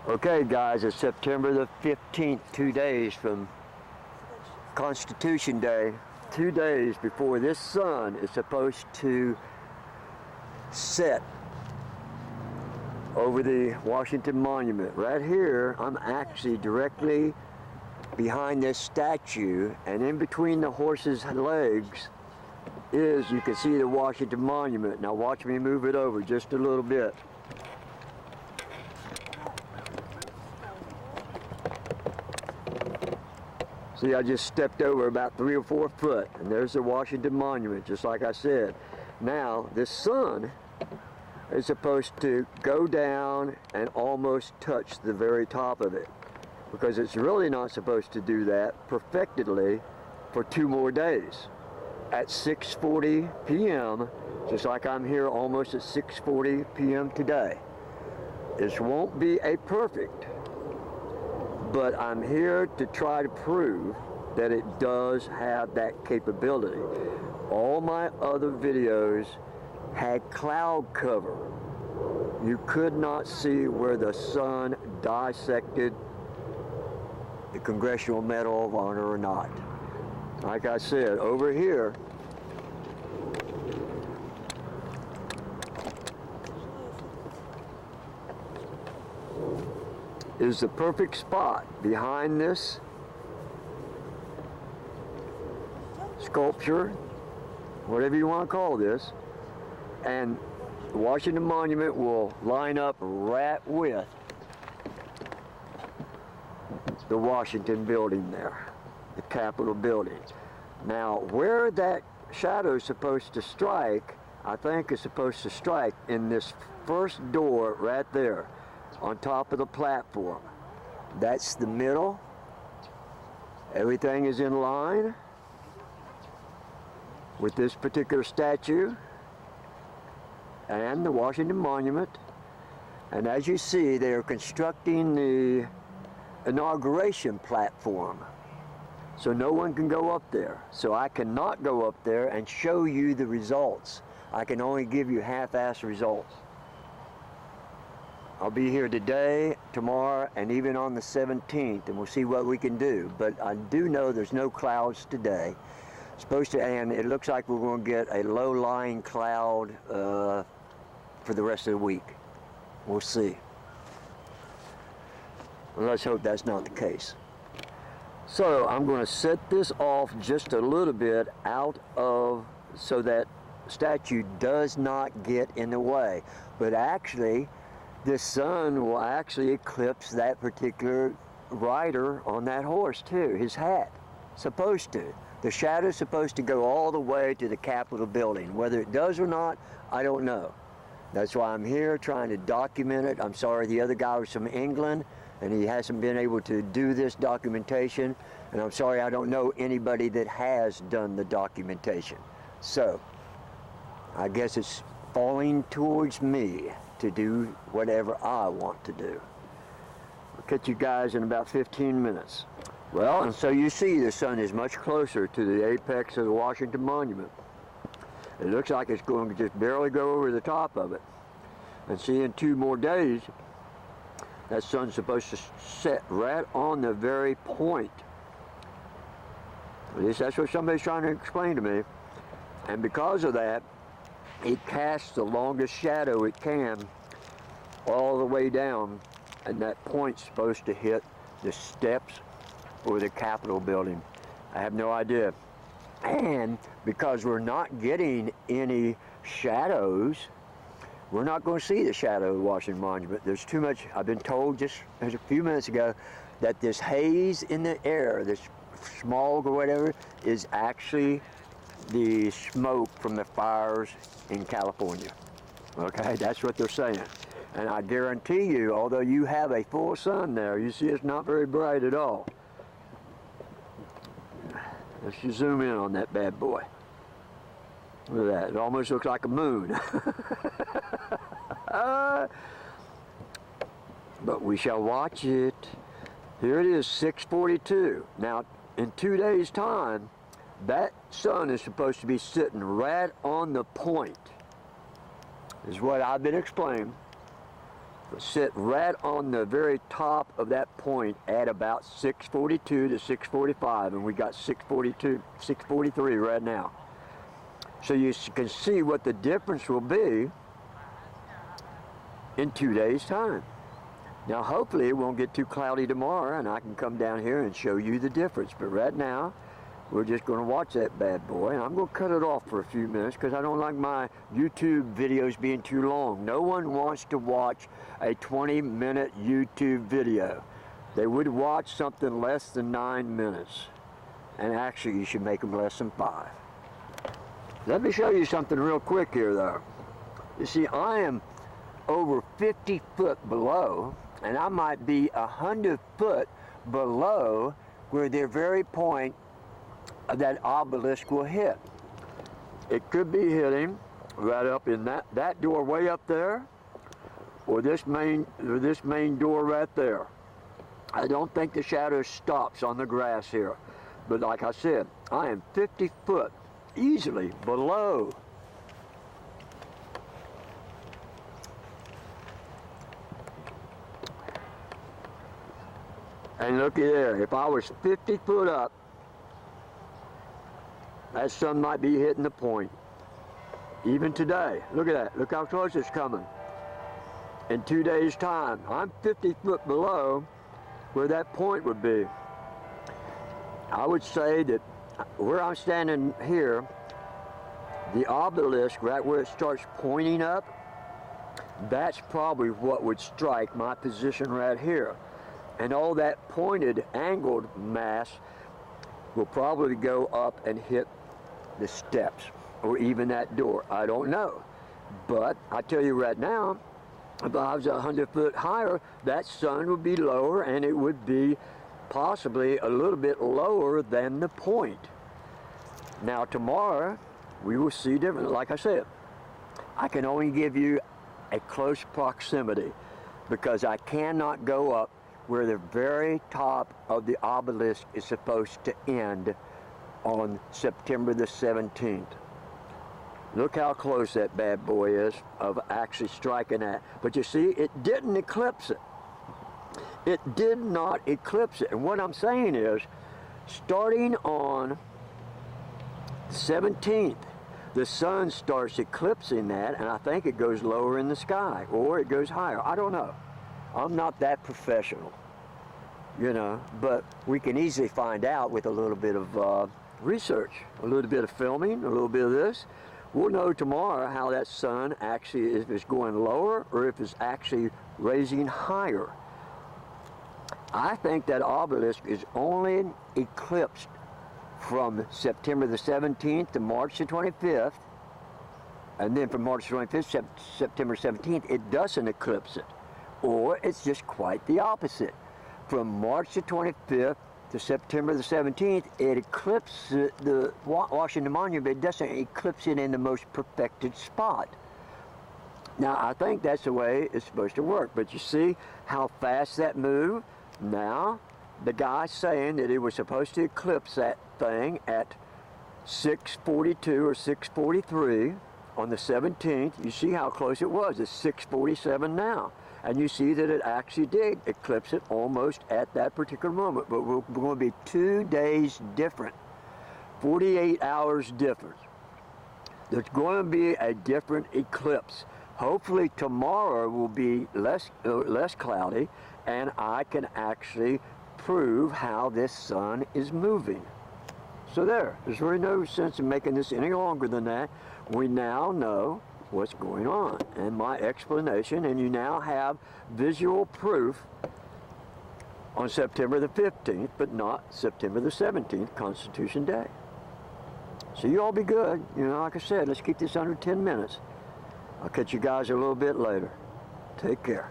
Okay guys, it's September the 15th, 2 days from Constitution Day, 2 days before this sun is supposed to set over the Washington Monument. Right here, I'm actually directly behind this statue, and in between the horse's legs is, you can see the Washington Monument. Now watch me move it over just a little bit. See, I just stepped over about 3 or 4 foot, and there's the Washington Monument, just like I said. Now, this sun is supposed to go down and almost touch the very top of it, because it's really not supposed to do that perfectly for 2 more days. At 6:40 p.m., just like I'm here almost at 6:40 p.m. today. This won't be a perfect, but I'm here to try to prove that it does have that capability. All my other videos had cloud cover. You could not see where the sun dissected the Congressional Medal of Honor or not. Like I said, over here, is the perfect spot behind this sculpture, whatever you want to call this, and the Washington Monument will line up right with the Washington building there, the Capitol building. Now, where that shadow is supposed to strike, I think is supposed to strike in this first door right there, on top of the platform. That's the middle. Everything is in line with this particular statue and the Washington Monument. And as you see, they are constructing the inauguration platform, so no one can go up there. So I cannot go up there and show you the results. I can only give you half-assed results. I'll be here today, tomorrow, and even on the 17th, and we'll see what we can do. But I do know there's no clouds today. Supposed to, and it looks like we're going to get a low-lying cloud for the rest of the week. We'll see. Well, let's hope that's not the case. So I'm going to set this off just a little bit out of, so that statue does not get in the way. But actually, the sun will actually eclipse that particular rider on that horse too, his hat. Supposed to. The shadow is supposed to go all the way to the Capitol building. Whether it does or not, I don't know. That's why I'm here trying to document it. I'm sorry, the other guy was from England and he hasn't been able to do this documentation. And I'm sorry, I don't know anybody that has done the documentation. So, I guess it's falling towards me to do whatever I want to do. I'll catch you guys in about 15 minutes. Well, and so you see the sun is much closer to the apex of the Washington Monument. It looks like it's going to just barely go over the top of it. And see, in 2 more days, that sun's supposed to set right on the very point. At least that's what somebody's trying to explain to me. And because of that, it casts the longest shadow it can all the way down, and that point's supposed to hit the steps or the Capitol building. I have no idea. And because we're not getting any shadows, we're not going to see the shadow of the Washington Monument. There's too much. I've been told just a few minutes ago that this haze in the air, this smog or whatever, is actually the smoke from the fires in California. Okay, that's what they're saying. And I guarantee you, although you have a full sun there, you see it's not very bright at all. Let's just zoom in on that bad boy. Look at that, it almost looks like a moon. But we shall watch it. Here it is, 6:42. Now, in 2 days' time, that sun is supposed to be sitting right on the point, is what I've been explaining. sit right on the very top of that point at about 642 to 645, and we got 642, 643 right now. So you can see what the difference will be in 2 days' time. Now hopefully it won't get too cloudy tomorrow and I can come down here and show you the difference. But right now, we're just going to watch that bad boy, and I'm going to cut it off for a few minutes because I don't like my YouTube videos being too long. No one wants to watch a 20-minute YouTube video. They would watch something less than 9 minutes. And actually, you should make them less than 5. Let me show you something real quick here, though. You see, I am over 50 foot below, and I might be 100 foot below where the very point that obelisk will hit. It could be hitting right up in that door way up there, or this main door right there. I don't think the shadow stops on the grass here, but like I said, I am 50 foot easily below. And looky there, if I was 50 foot up, that sun might be hitting the point. Even today, look at that, look how close it's coming. In 2 days' time, I'm 50 foot below where that point would be. I would say that where I'm standing here, the obelisk, right where it starts pointing up, that's probably what would strike my position right here. And all that pointed, angled mass will probably go up and hit the steps or even that door. I don't know. But I tell you right now, if I was 100 foot higher, that sun would be lower and it would be possibly a little bit lower than the point. Now tomorrow, we will see different. Like I said, I can only give you a close proximity because I cannot go up where the very top of the obelisk is supposed to end on September the 17th. Look how close that bad boy is of actually striking that. But you see, it didn't eclipse it. It did not eclipse it. And what I'm saying is, starting on the 17th, the sun starts eclipsing that, and I think it goes lower in the sky, or it goes higher. I don't know. I'm not that professional, you know, but we can easily find out with a little bit of research, a little bit of filming, a little bit of this. We'll know tomorrow how that sun actually, if it's going lower or if it's actually raising higher. I think that obelisk is only eclipsed from September the 17th to March the 25th, and then from March 25th, September 17th, it doesn't eclipse it. Or it's just quite the opposite. From March the 25th to September the 17th, it eclipses the Washington Monument, but it doesn't eclipse it in the most perfected spot. Now, I think that's the way it's supposed to work, but you see how fast that moved? Now, the guy's saying that it was supposed to eclipse that thing at 6:42 or 6:43 on the 17th. You see how close it was. It's 6:47 now. And you see that it actually did eclipse it almost at that particular moment. But we're going to be 2 days different, 48 hours difference. There's going to be a different eclipse. Hopefully tomorrow will be less cloudy, and I can actually prove how this sun is moving. So there's really no sense in making this any longer than that. We now know what's going on and my explanation, and you now have visual proof on September the 15th, but not September the 17th, Constitution Day. So you all be good. You know, like I said, let's keep this under 10 minutes. I'll catch you guys a little bit later. Take care.